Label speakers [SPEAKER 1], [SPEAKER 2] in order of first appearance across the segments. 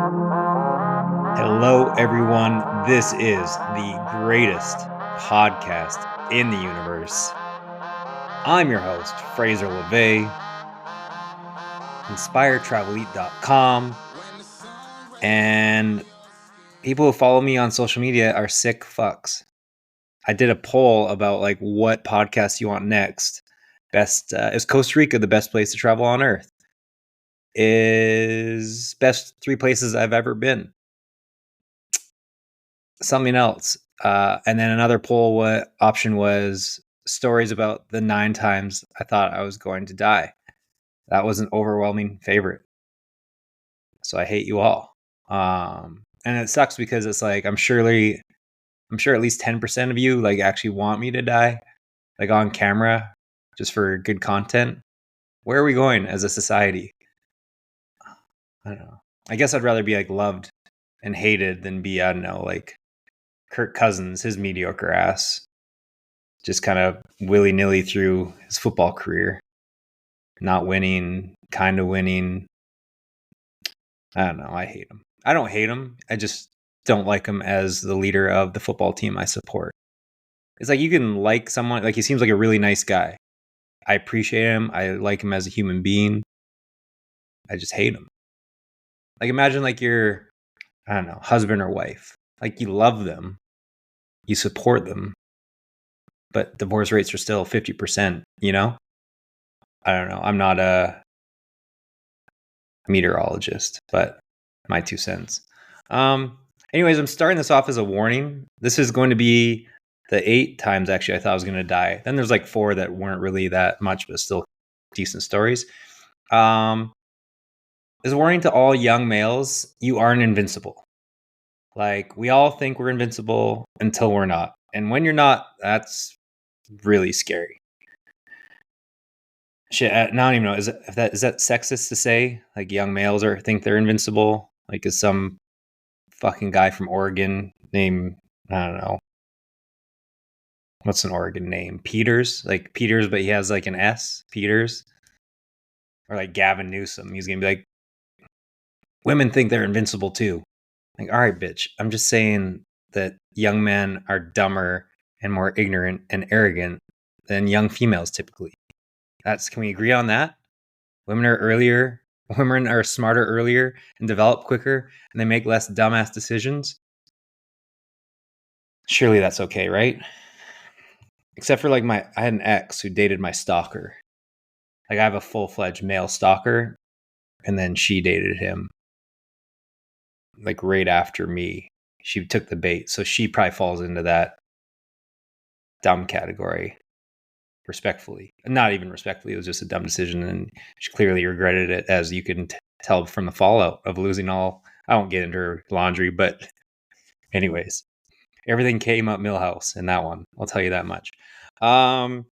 [SPEAKER 1] Hello, everyone. This is the greatest podcast in the universe. I'm your host, Fraser LeVay, InspireTravelEat.com, and people who follow me on social media are sick fucks. I did a poll about what podcast you want next. Is Costa Rica the best place to travel on Earth? Is best 3 places I've ever been? Something else. And then another poll option was stories about the 9 times I thought I was going to die. That was an overwhelming favorite. So I hate you all. And it sucks because it's like I'm sure at least 10% of you actually want me to die, on camera, just for good content. Where are we going as a society? I don't know. I guess I'd rather be loved and hated than be, I don't know, Kirk Cousins, his mediocre ass, just kind of willy-nilly through his football career, not winning, kind of winning. I don't know. I hate him. I don't hate him. I just don't like him as the leader of the football team I support. It's like you can like someone, he seems like a really nice guy. I appreciate him. I like him as a human being. I just hate him. Imagine your, I don't know, husband or wife. You love them. You support them. But divorce rates are still 50%, you know? I don't know. I'm not a meteorologist, but my 2 cents. Anyways, I'm starting this off as a warning. This is going to be the 8 times actually I thought I was going to die. Then there's 4 that weren't really that much, but still decent stories. As a warning to all young males, you aren't invincible. We all think we're invincible until we're not. And when you're not, that's really scary. Shit, now I don't even know. Is that sexist to say? Young males think they're invincible? Is some fucking guy from Oregon named, I don't know, what's an Oregon name? Peters? Peters, but he has an S, Peters. Or Gavin Newsom. He's gonna be women think they're invincible too. All right, bitch. I'm just saying that young men are dumber and more ignorant and arrogant than young females typically. Can we agree on that? Women are smarter earlier and develop quicker, and they make less dumbass decisions. Surely that's okay, right? Except for I had an ex who dated my stalker. I have a full-fledged male stalker, and then she dated him right after me. She took the bait, so she probably falls into that dumb category. Respectfully, not even respectfully, it was just a dumb decision, and she clearly regretted it, as you can tell from the fallout of losing all. I won't get into her laundry, but anyways, everything came up Millhouse in that one. I'll tell you that much. But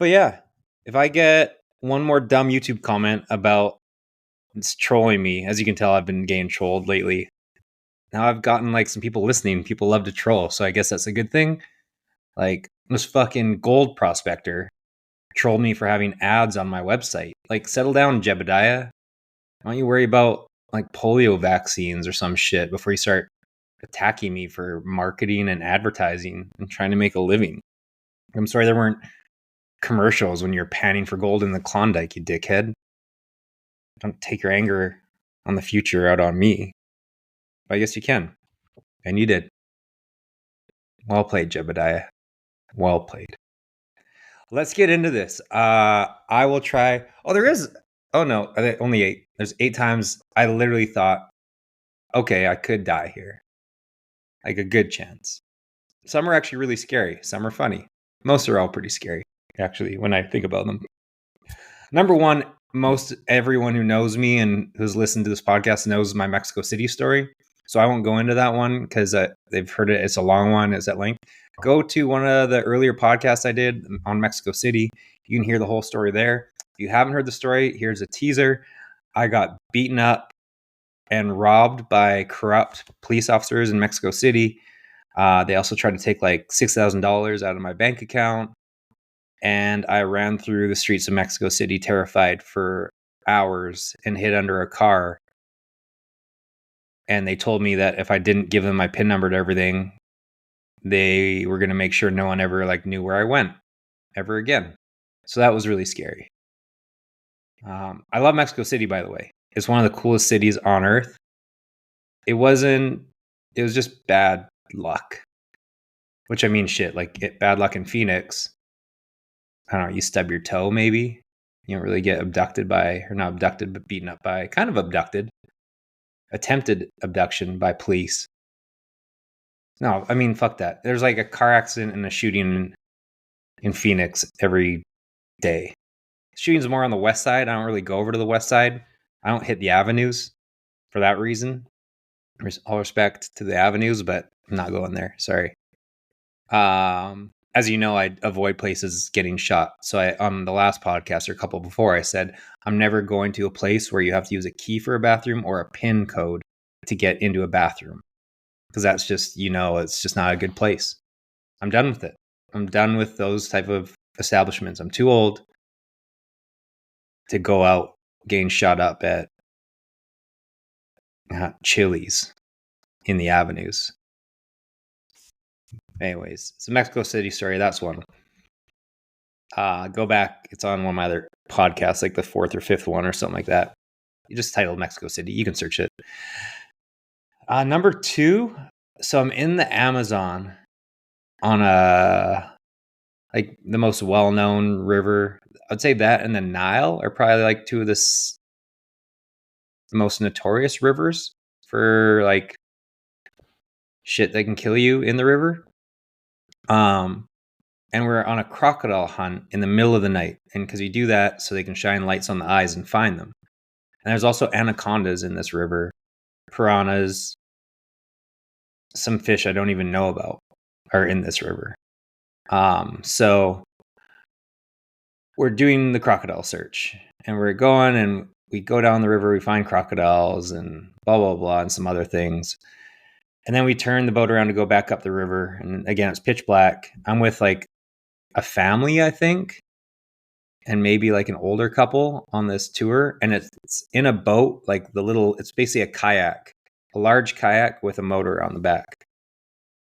[SPEAKER 1] yeah, if I get one more dumb YouTube comment about it's trolling me, as you can tell, I've been getting trolled lately. Now I've gotten some people listening. People love to troll, so I guess that's a good thing. This fucking gold prospector trolled me for having ads on my website. Settle down, Jebediah. Why don't you worry about polio vaccines or some shit before you start attacking me for marketing and advertising and trying to make a living? I'm sorry there weren't commercials when you're panning for gold in the Klondike, you dickhead. Don't take your anger on the future out on me. But I guess you can. And you did. Well played, Jebediah. Well played. Let's get into this. I will try. Oh, there is. Oh, no. Only 8. There's 8 times I literally thought, okay, I could die here. A good chance. Some are actually really scary. Some are funny. Most are all pretty scary, actually, when I think about them. Number 1, most everyone who knows me and who's listened to this podcast knows my Mexico City story. So I won't go into that one because they've heard it. It's a long one. It's at length. Go to one of the earlier podcasts I did on Mexico City. You can hear the whole story there. If you haven't heard the story, here's a teaser. I got beaten up and robbed by corrupt police officers in Mexico City. They also tried to take $6,000 out of my bank account. And I ran through the streets of Mexico City terrified for hours and hid under a car And they told me that if I didn't give them my PIN number to everything, they were going to make sure no one ever like knew where I went ever again. So that was really scary. I love Mexico City, by the way. It's one of the coolest cities on earth. It was just bad luck. Which I mean, shit, like bad luck in Phoenix. I don't know, you stub your toe maybe. You don't really get abducted by, or not abducted, but beaten up by, kind of abducted. Attempted abduction by police. No, I mean, fuck that. There's like a car accident and a shooting in Phoenix every day. Shooting's more on the west side. I don't really go over to the west side. I don't hit the avenues for that reason. All respect to the avenues, but I'm not going there. Sorry. As you know, I avoid places getting shot. So on the last podcast or a couple before, I said I'm never going to a place where you have to use a key for a bathroom or a PIN code to get into a bathroom, because that's just, it's just not a good place. I'm done with it. I'm done with those type of establishments. I'm too old to go out getting shot up at Chili's in the avenues. Anyways, it's a Mexico City story. That's one. Go back. It's on one of my other podcasts, like the 4th or 5th one or something like that. You just titled Mexico City. You can search it. Number 2. So I'm in the Amazon on like the most well-known river. I'd say that and the Nile are probably like two of the most notorious rivers for like shit that can kill you in the river. And we're on a crocodile hunt in the middle of the night. And because you do that so they can shine lights on the eyes and find them. And there's also anacondas in this river, piranhas, some fish I don't even know about are in this river. So we're doing the crocodile search, and we're going, and we go down the river, we find crocodiles and blah, blah, blah, and some other things. And then we turn the boat around to go back up the river. And again, it's pitch black. I'm with like a family, I think, and maybe like an older couple on this tour. And it's in a boat, like it's basically a kayak, a large kayak with a motor on the back.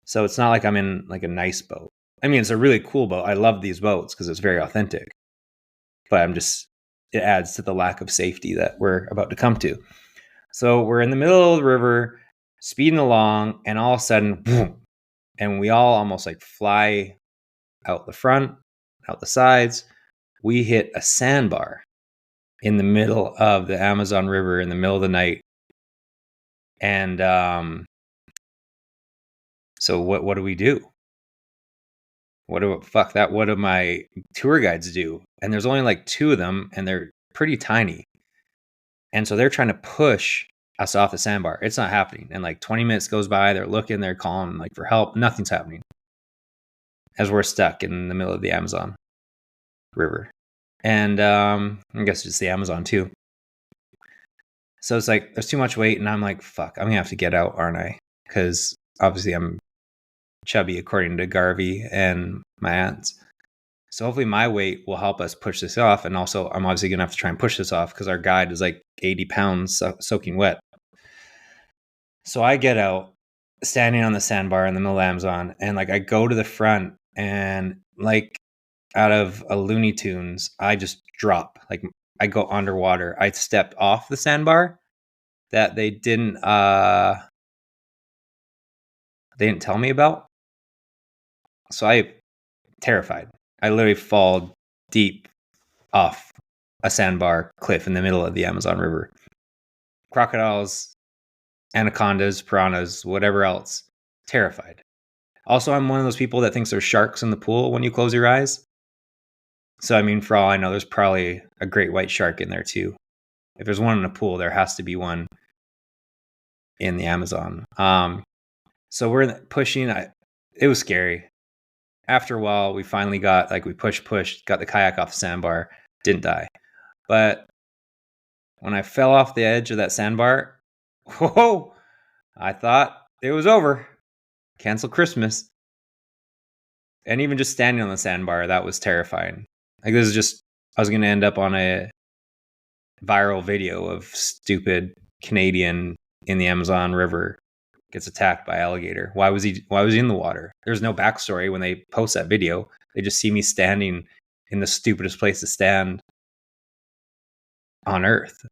[SPEAKER 1] So it's not like I'm in like a nice boat. I mean, it's a really cool boat. I love these boats because it's very authentic. But it adds to the lack of safety that we're about to come to. So we're in the middle of the river, speeding along, and all of a sudden, boom, and we all almost like fly out the front, out the sides. We hit a sandbar in the middle of the Amazon River in the middle of the night. And so what do we do? What do my tour guides do? And there's only like 2 of them, and they're pretty tiny. And so they're trying to push us off the sandbar. It's not happening. And like 20 minutes goes by, they're looking, they're calling like for help. Nothing's happening. As we're stuck in the middle of the Amazon River. And I guess it's the Amazon too. So it's like there's too much weight, and I'm like, fuck, I'm gonna have to get out, aren't I? Because obviously I'm chubby according to Garvey and my aunts. So hopefully my weight will help us push this off. And also I'm obviously gonna have to try and push this off because our guide is like 80 pounds soaking wet. So I get out, standing on the sandbar in the middle of the Amazon, and like I go to the front, and like out of a Looney Tunes, I just drop. Like I go underwater. I stepped off the sandbar that they didn't tell me about. So I terrified. I literally fall deep off a sandbar cliff in the middle of the Amazon River. Crocodiles, anacondas, piranhas, whatever else. Terrified. Also, I'm one of those people that thinks there's sharks in the pool when you close your eyes. So, I mean, for all I know, there's probably a great white shark in there too. If there's one in a pool, there has to be one in the Amazon. So we're pushing. It was scary. After a while, we finally got, like, we pushed, got the kayak off the sandbar, didn't die. But when I fell off the edge of that sandbar, whoa, I thought it was over. Cancel Christmas. And even just standing on the sandbar, that was terrifying. Like, this is just, I was going to end up on a viral video of stupid Canadian in the Amazon River gets attacked by alligator. Why was he in the water? There's no backstory when they post that video. They just see me standing in the stupidest place to stand on earth.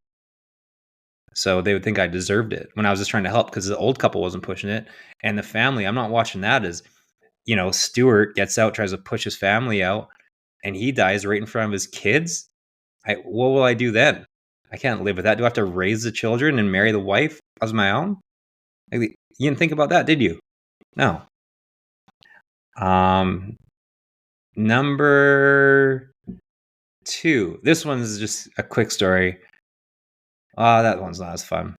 [SPEAKER 1] So they would think I deserved it when I was just trying to help because the old couple wasn't pushing it. And the family, I'm not watching that as, Stuart gets out, tries to push his family out, and he dies right in front of his kids. What will I do then? I can't live with that. Do I have to raise the children and marry the wife as my own? You didn't think about that, did you? No. Number 2. This one's just a quick story. That one's not as fun.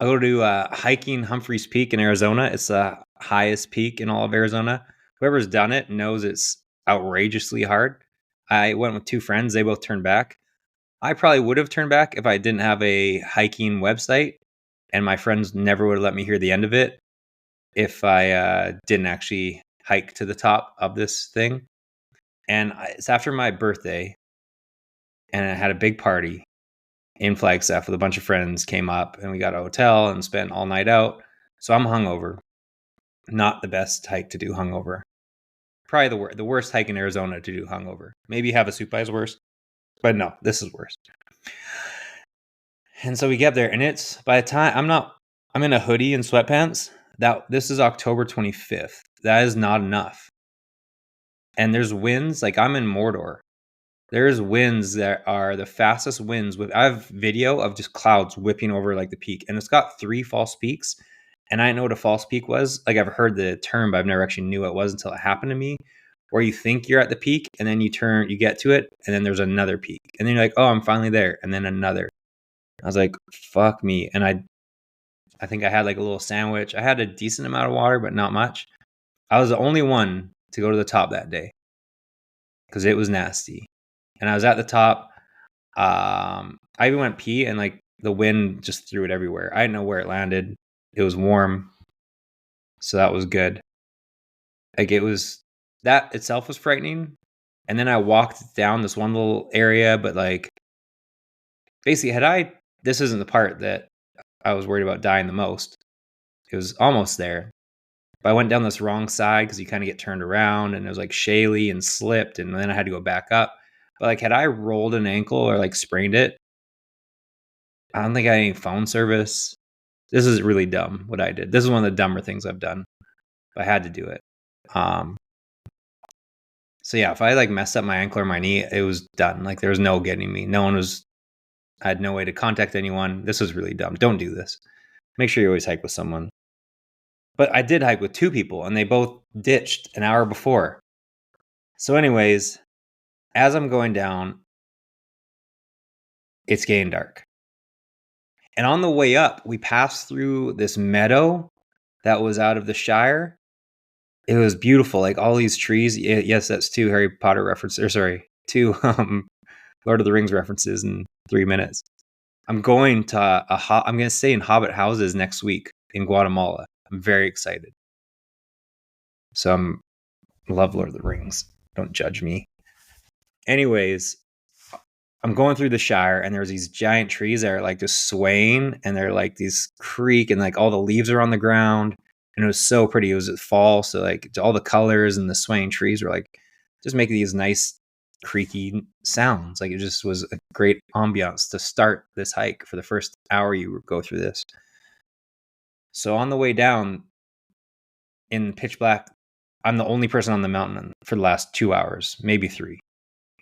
[SPEAKER 1] I go to hiking Humphreys Peak in Arizona. It's the highest peak in all of Arizona. Whoever's done it knows it's outrageously hard. I went with 2 friends. They both turned back. I probably would have turned back if I didn't have a hiking website, and my friends never would have let me hear the end of it if I didn't actually hike to the top of this thing. And it's after my birthday, and I had a big party in Flagstaff with a bunch of friends, came up, and we got a hotel and spent all night out. So I'm hungover. Not the best hike to do hungover. Probably the worst hike in Arizona to do hungover. Maybe Havasupai is worse, but no, this is worse. And so we get there, and it's by the time I'm in a hoodie and sweatpants. This is October 25th. That is not enough. And there's winds, like I'm in Mordor. There's winds that are the fastest winds. I have video of just clouds whipping over like the peak, and it's got 3 false peaks. And I didn't know what a false peak was. Like I've heard the term, but I've never actually knew what it was until it happened to me. Where you think you're at the peak, and then you get to it, and then there's another peak, and then you're like, oh, I'm finally there, and then another. I was like, fuck me. And I think I had like a little sandwich. I had a decent amount of water, but not much. I was the only one to go to the top that day because it was nasty. And I was at the top. I even went pee, and like the wind just threw it everywhere. I didn't know where it landed. It was warm, so that was good. Like that itself was frightening. And then I walked down this one little area, but like basically this isn't the part that I was worried about dying the most. It was almost there. But I went down this wrong side because you kind of get turned around, and it was like shaly and slipped, and then I had to go back up. But like had I rolled an ankle or like sprained it, I don't think I had any phone service. This is really dumb what I did. This is one of the dumber things I've done. But I had to do it. So yeah, if I like messed up my ankle or my knee, it was done. Like there was no getting me. I had no way to contact anyone. This was really dumb. Don't do this. Make sure you always hike with someone. But I did hike with 2 people, and they both ditched an hour before. So anyways, as I'm going down, it's getting dark. And on the way up, we passed through this meadow that was out of the Shire. It was beautiful, like all these trees. Yes, that's 2 Harry Potter references. 2 Lord of the Rings references in 3 minutes. I'm going to I'm going to stay in Hobbit houses next week in Guatemala. I'm very excited. So love Lord of the Rings. Don't judge me. Anyways, I'm going through the Shire, and there's these giant trees that are like just swaying, and they're like these creak, and like all the leaves are on the ground, and it was so pretty. It was fall, so like all the colors and the swaying trees were like just making these nice creaky sounds. Like it just was a great ambiance to start this hike for the first hour you go through this. So on the way down in pitch black, I'm the only person on the mountain for the last 2 hours, maybe 3.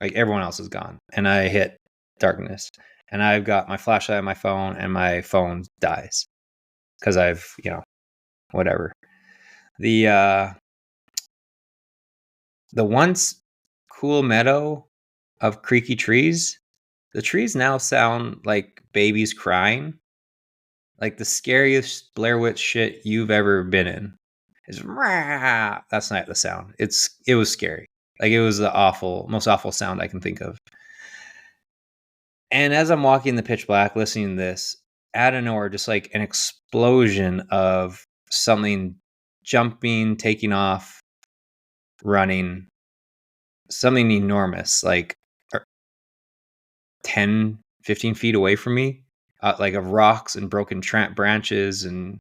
[SPEAKER 1] Like everyone else is gone. And I hit darkness. And I've got my flashlight on my phone, and my phone dies. Because I've, whatever. The once cool meadow of creaky trees, the trees now sound like babies crying. Like the scariest Blair Witch shit you've ever been in. Is rah! That's not the sound. It was scary. Like it was the most awful sound I can think of. And as I'm walking in the pitch black, listening to this, out of nowhere, just like an explosion of something jumping, taking off, running, something enormous, like 10, 15 feet away from me. like of rocks and broken branches and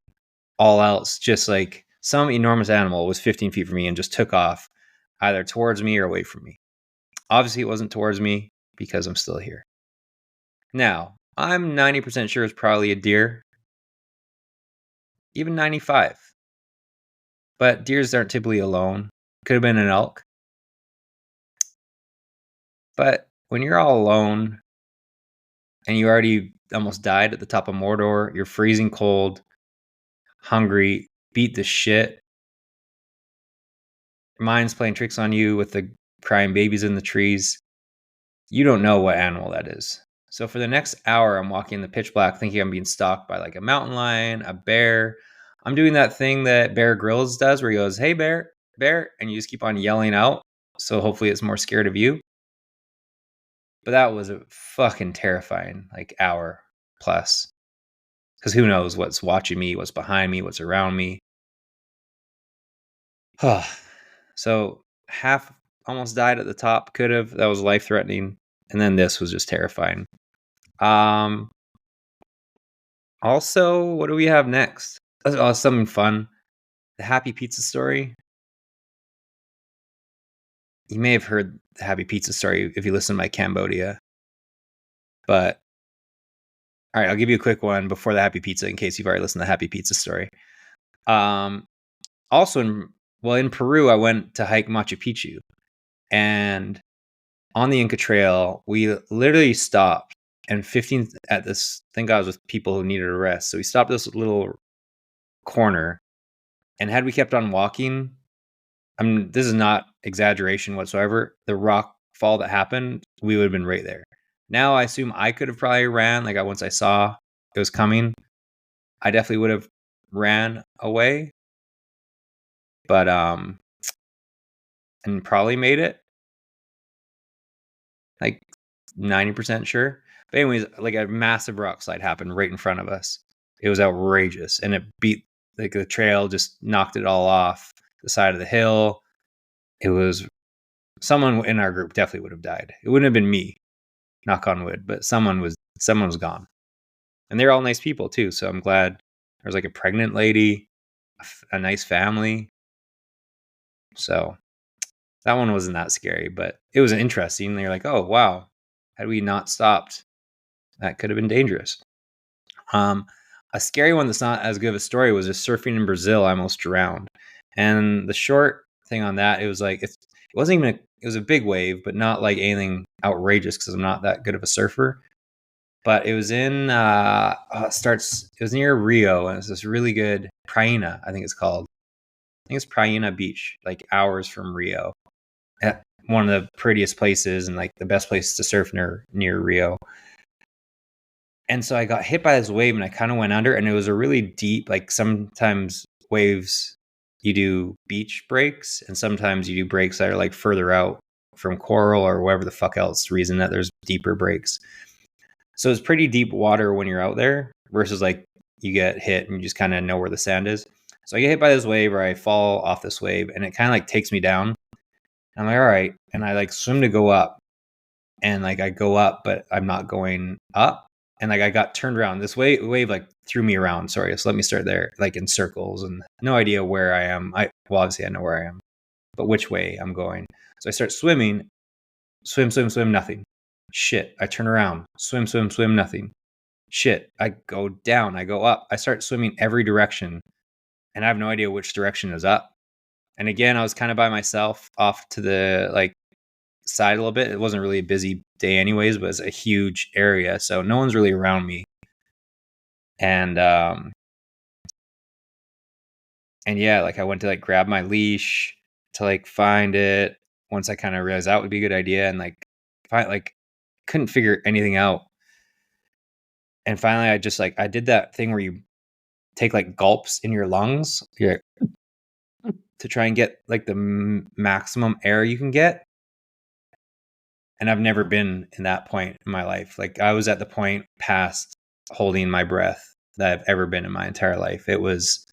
[SPEAKER 1] all else. Just like some enormous animal was 15 feet from me and just took off either towards me or away from me. Obviously, it wasn't towards me because I'm still here. Now, I'm 90% sure it's probably a deer, even 95. But deers aren't typically alone. Could have been an elk. But when you're all alone and you already almost died at the top of Mordor, you're freezing cold, hungry, beat the shit, mind's playing tricks on you with the crying babies in the trees, you don't know what animal that is. So for the next hour, I'm walking in the pitch black thinking I'm being stalked by like a mountain lion, a bear. I'm doing that thing that Bear Grylls does where he goes, "Hey, bear, bear," and you just keep on yelling out. So hopefully it's more scared of you. But that was a fucking terrifying like hour plus. Because who knows what's watching me, what's behind me, what's around me. So half almost died at the top. Could have. That was life threatening. And then this was just terrifying. Also, what do we have next? Something fun. The Happy Pizza story. You may have heard the Happy Pizza story if you listen to my Cambodia. But all right, I'll give you a quick one before the Happy Pizza in case you've already listened to the Happy Pizza story. Also in Peru, I went to hike Machu Picchu, and on the Inca Trail, we literally stopped and 15 at this. I think I was with people who needed a rest, so we stopped this little corner, and had we kept on walking, I mean, this is not exaggeration whatsoever. The rock fall that happened, we would have been right there. Now I assume I could have probably ran. Like once I saw it was coming, I definitely would have ran away. But and probably made it. Like 90% sure. But anyways, like a massive rock slide happened right in front of us. It was outrageous, and it beat like the trail, just knocked it all off the side of the hill. It was someone in our group definitely would have died. It wouldn't have been me, knock on wood, but someone was gone. And they're all nice people too, so I'm glad. There was like a pregnant lady, a nice family. So that one wasn't that scary, but it was interesting. They're like, oh wow, had we not stopped, that could have been dangerous. A scary one that's not as good of a story was just surfing in Brazil. I almost drowned. And the short thing on that, it was like it wasn't even it was a big wave, but not like anything outrageous because I'm not that good of a surfer. But it was in it was near Rio, and it's this really good Praia, I think it's called. I think it's Praia Beach, like hours from Rio. One of the prettiest places and like the best place to surf near Rio. And so I got hit by this wave and I kind of went under, and it was a really deep, like sometimes waves you do beach breaks and sometimes you do breaks that are like further out from coral or whatever the fuck else reason that there's deeper breaks. So it's pretty deep water when you're out there versus like you get hit and you just kind of know where the sand is. So I get hit by this wave or I fall off this wave and it kind of like takes me down. I'm like, all right. And I like swim to go up, and like I go up, but I'm not going up. And like I got turned around. This wave like threw me around. Sorry, so let me start there, like in circles, and no idea where I am. Well, obviously I know where I am, but which way I'm going. So I start swimming, swim, nothing. Shit, I turn around, swim, nothing. Shit, I go down, I go up. I start swimming every direction, and I have no idea which direction is up. And again, I was kind of by myself off to the like side a little bit. It wasn't really a busy day anyways, but it's a huge area, so no one's really around me. And yeah, like I went to like grab my leash to like find it once I kind of realized that would be a good idea, and like couldn't figure anything out. And finally I just like I did that thing where you take like gulps in your lungs to try and get like the maximum air you can get. And I've never been in that point in my life. Like I was at the point past holding my breath that I've ever been in my entire life. It was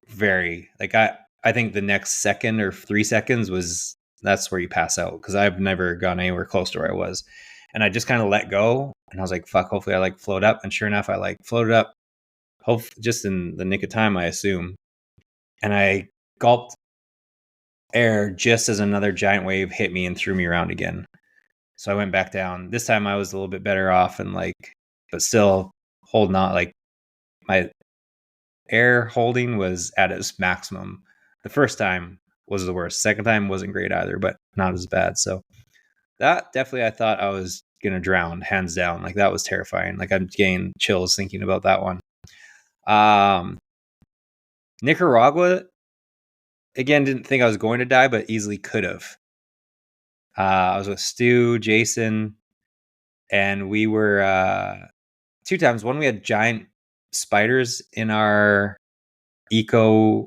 [SPEAKER 1] very like I think the next second or 3 seconds that's where you pass out, because I've never gone anywhere close to where I was. and I just kind of let go, and I was like, fuck, hopefully I like float up. And sure enough, I like floated up, hope just in the nick of time, I assume. And I gulped air just as another giant wave hit me and threw me around again. So I went back down. This time I was a little bit better off, and like, but still holding on. Like, my air holding was at its maximum. The first time was the worst. Second time wasn't great either, but not as bad. So that definitely, I thought I was gonna drown, hands down. Like, that was terrifying. Like, I'm getting chills thinking about that one. Nicaragua, again, didn't think I was going to die, but easily could have. I was with Stu, Jason, and we were 2 times. One, we had giant spiders in our eco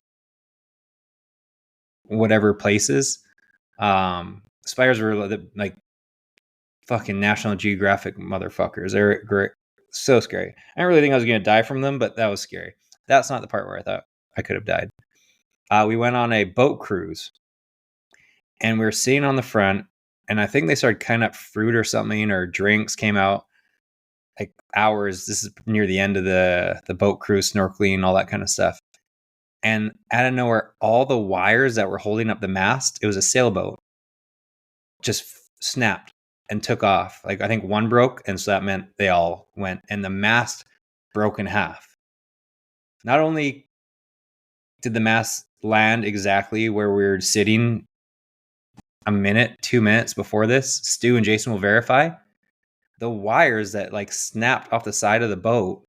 [SPEAKER 1] whatever places. Spiders were like fucking National Geographic motherfuckers. They're great, so scary. I didn't really think I was gonna die from them, but that was scary. That's not the part where I thought I could have died. We went on a boat cruise, and we were sitting on the front, and I think they started cutting up fruit or something, or drinks came out like hours. This is near the end of the boat cruise, snorkeling, all that kind of stuff. And out of nowhere, all the wires that were holding up the mast, it was a sailboat, just snapped and took off. Like, I think one broke, and so that meant they all went, and the mast broke in half. Not only did the mast land exactly where we were sitting a minute, 2 minutes before this, Stu and Jason will verify, the wires that like snapped off the side of the boat,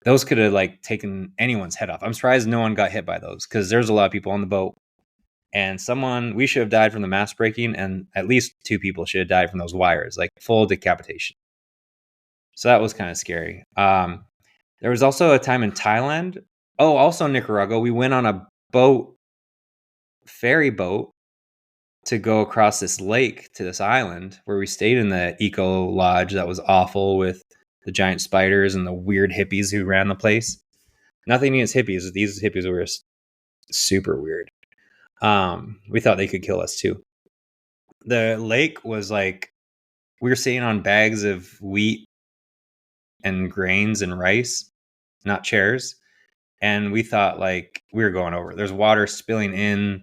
[SPEAKER 1] those could have like taken anyone's head off. I'm surprised no one got hit by those, because there's a lot of people on the boat, and we should have died from the mast breaking, and at least 2 people should have died from those wires, like full decapitation. So that was kind of scary. There was also a time in Thailand. Oh, also Nicaragua. We went on a ferry boat, to go across this lake to this island where we stayed in the eco lodge that was awful, with the giant spiders and the weird hippies who ran the place. Nothing against hippies. These hippies were super weird. We thought they could kill us too. The lake was like, we were sitting on bags of wheat and grains and rice, not chairs. And we thought like we were going over. There's water spilling in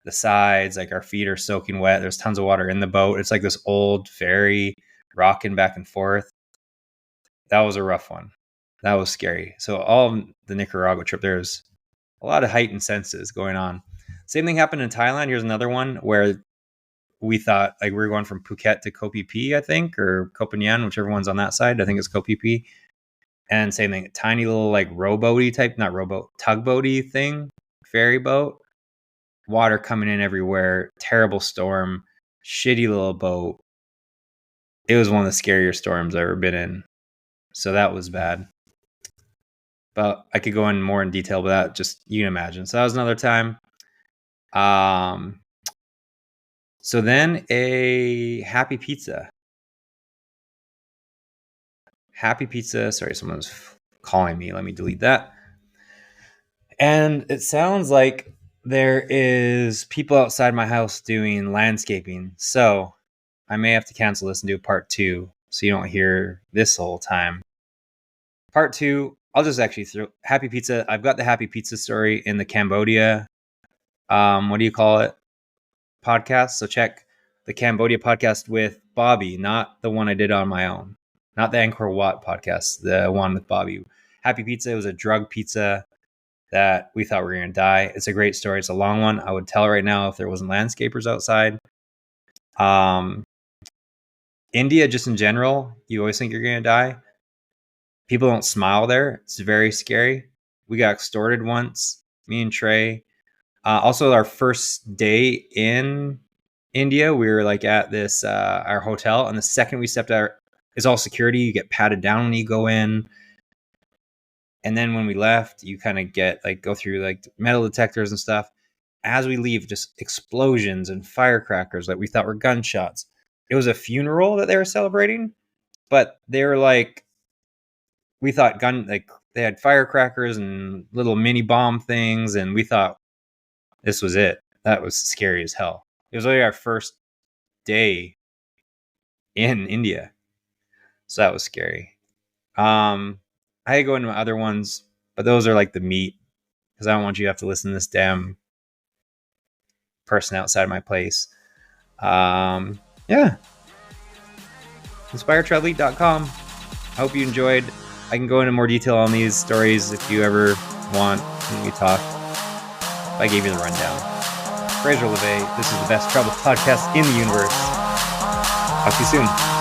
[SPEAKER 1] the sides, like our feet are soaking wet. There's tons of water in the boat. It's like this old ferry rocking back and forth. That was a rough one. That was scary. So all the Nicaragua trip, there's a lot of heightened senses going on. Same thing happened in Thailand. Here's another one where we thought like we were going from Phuket to Koh Phi Phi, I think, or Koh Phangan, whichever one's on that side. I think it's Koh Phi Phi. And same thing, tiny little like rowboaty type, not rowboat, tugboaty thing, ferry boat. Water coming in everywhere, terrible storm, shitty little boat. It was one of the scarier storms I've ever been in. So that was bad. But I could go in more in detail with that, just you can imagine. So that was another time. So then a Happy Pizza. Happy Pizza. Sorry, someone's calling me. Let me delete that. And it sounds like there is people outside my house doing landscaping. So I may have to cancel this and do a part 2, so you don't hear this the whole time. Part 2, I'll just actually throw Happy Pizza. I've got the Happy Pizza story in the Cambodia, what do you call it, podcast. So check the Cambodia podcast with Bobby, not the one I did on my own, not the Angkor Wat podcast, the one with Bobby. Happy Pizza was a drug pizza that we thought we were going to die. It's a great story. It's a long one. I would tell it right now if there wasn't landscapers outside. India, just in general, you always think you're going to die. People don't smile there. It's very scary. We got extorted once, me and Trey. Also, our first day in India, we were like at this, our hotel. And the second we stepped out, it's all security. You get patted down when you go in. And then when we left, you kind of get like, go through like metal detectors and stuff. As we leave, just explosions and firecrackers that we thought were gunshots. It was a funeral that they were celebrating, but they were like, we thought like they had firecrackers and little mini bomb things, and we thought this was it. That was scary as hell. It was only our first day in India. So that was scary. I go into other ones, but those are like the meat because I don't want you to have to listen to this damn person outside of my place. Yeah. InspireTravelEat.com. I hope you enjoyed. I can go into more detail on these stories if you ever want when we talk. I gave you the rundown. Fraser LeVay, this is the best travel podcast in the universe. Talk to you soon.